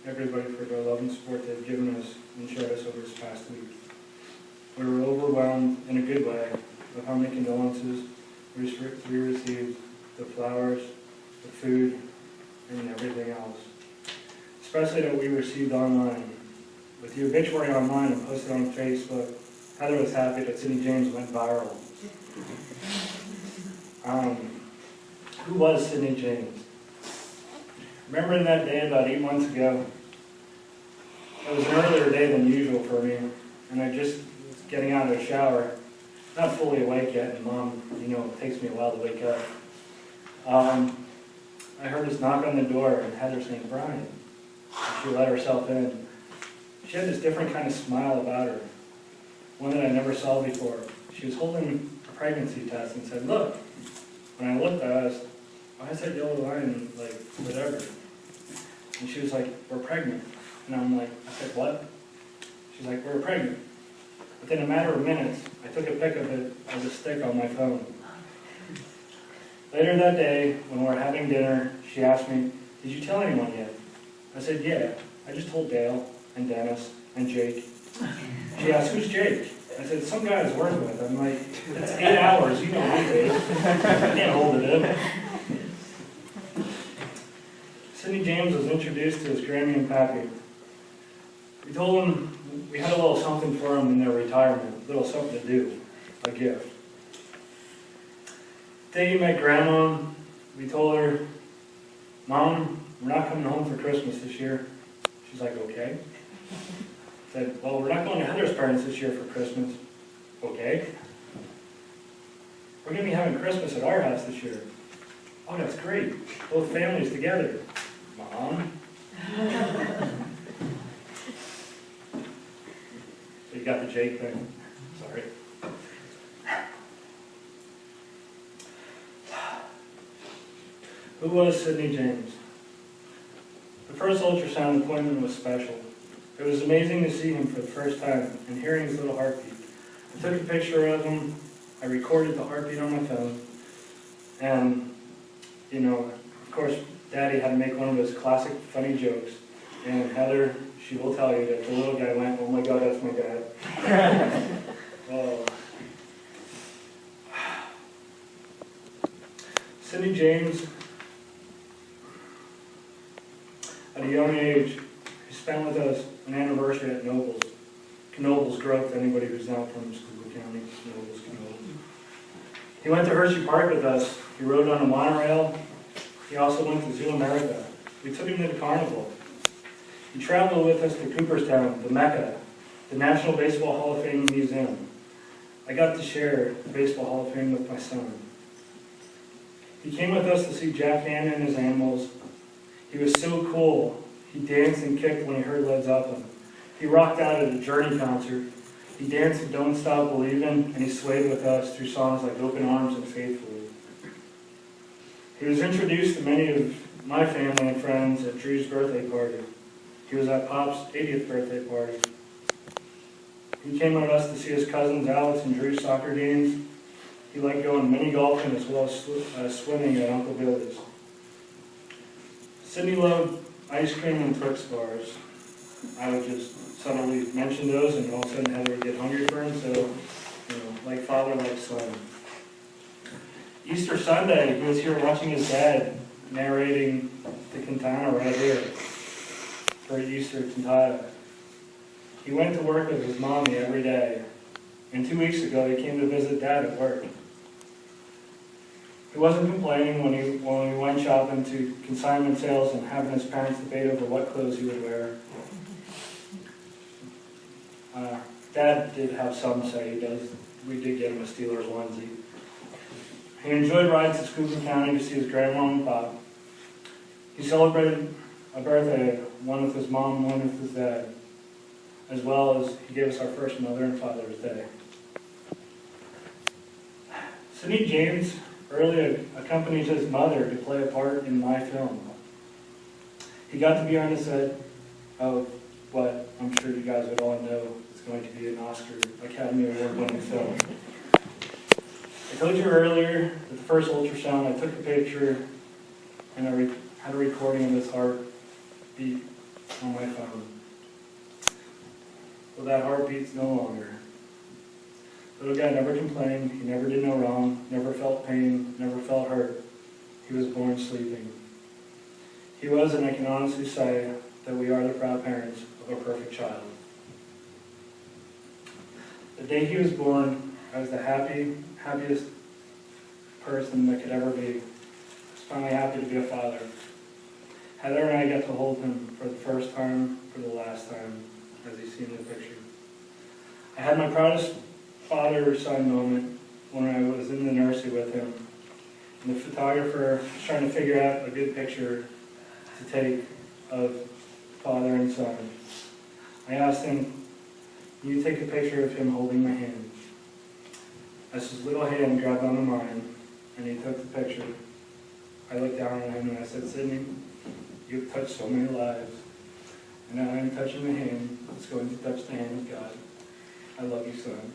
everybody for their love and support they've given us and showed us over this past week. We were overwhelmed in a good way of how many condolences we received, the flowers, the food, and everything else. Especially that we received online. With the obituary online and posted on Facebook, Heather was happy that Sidney James went viral. Who was Sidney James? Remembering that day about 8 months ago, it was an earlier day than usual for me, and I just was getting out of the shower, not fully awake yet, and Mom, it takes me a while to wake up. I heard this knock on the door, and Heather saying, "Brian." And she let herself in. She had this different kind of smile about her, one that I never saw before. She was holding a pregnancy test and said, "Look." When I looked, I asked, "Why is that yellow line, like, whatever?" And she was like, "We're pregnant." And I'm like, I said, "What?" She's like, "We're pregnant." Within a matter of minutes, I took a pic of it as a stick on my phone. Later that day, when we were having dinner, she asked me, "Did you tell anyone yet?" I said, "Yeah, I just told Dale and Dennis and Jake." She asked, "Who's Jake?" I said, "Some guy I was working with." I'm like, "It's 8 hours, you know me, Dave. I can't hold it in." Sidney James was introduced to his Grammy and Pappy. We told him we had a little something for him in their retirement, a little something to do, a gift. The day he met Grandma, we told her, "Mom, we're not coming home for Christmas this year." She's like, "Okay." I said, "Well, we're not going to Heather's parents this year for Christmas." "Okay." "We're going to be having Christmas at our house this year." "Oh, that's great. Both families together." "Mom." So you got the Jake thing. Sorry. Who was Sidney James? The first ultrasound appointment was special. It was amazing to see him for the first time and hearing his little heartbeat. I took a picture of him, I recorded the heartbeat on my phone, and, of course, Daddy had to make one of his classic funny jokes. And Heather, she will tell you that the little guy went, "Oh my God, that's my dad." Oh. Sidney James, at a young age, he spent with us an anniversary at Nobles. Knoebels growth, anybody who's not from Schuylkill County, Knoebels, Knoebels. He went to Hershey Park with us. He rode on a monorail. He also went to Zoo America. We took him to the carnival. He traveled with us to Cooperstown, the Mecca, the National Baseball Hall of Fame Museum. I got to share the Baseball Hall of Fame with my son. He came with us to see Jack Hanna and his animals. He was so cool. He danced and kicked when he heard Led Zeppelin. He rocked out at a Journey concert. He danced to Don't Stop Believin', and he swayed with us through songs like Open Arms and Faithfully. He was introduced to many of my family and friends at Drew's birthday party. He was at Pop's 80th birthday party. He came with us to see his cousins Alex and Drew's soccer games. He liked going mini golfing as well as swimming at Uncle Billy's. Sidney loved ice cream and Twix bars. I would just subtly mention those, and all of a sudden Heather would get hungry for them, so, like father, like son. Easter Sunday, he was here watching his dad narrating the cantata right here for Easter cantata. He went to work with his mommy every day, and 2 weeks ago he came to visit Dad at work. He wasn't complaining when we went shopping to consignment sales and having his parents debate over what clothes he would wear. Dad did have some say. We did get him a Steelers onesie. He enjoyed rides to Schuylkill County to see his grandma and pop. He celebrated a birthday, one with his mom, one with his dad, as well as he gave us our first Mother and Father's Day. Sidney James earlier accompanied his mother to play a part in my film. He got to be on the set of what I'm sure you guys would all know is going to be an Oscar Academy Award-winning film. I told you earlier that the first ultrasound, I took a picture and I had a recording of his heart beat. on my phone. Well, that heart beats no longer. Little guy never complained, he never did no wrong, never felt pain, never felt hurt. He was born sleeping. He was, and I can honestly say, that we are the proud parents of a perfect child. The day he was born, I was the happiest person that could ever be. I was finally happy to be a father. Heather and I got to hold him for the first time, for the last time, as you see in the picture. I had my proudest father-son moment when I was in the nursery with him. And the photographer was trying to figure out a good picture to take of father and son. I asked him, "Can you take a picture of him holding my hand?" As his little hand grabbed onto mine, and he took the picture, I looked down at him and I said, "Sidney, you've touched so many lives, and now I'm touching the hand that's going to touch the hand of God. I love you, son."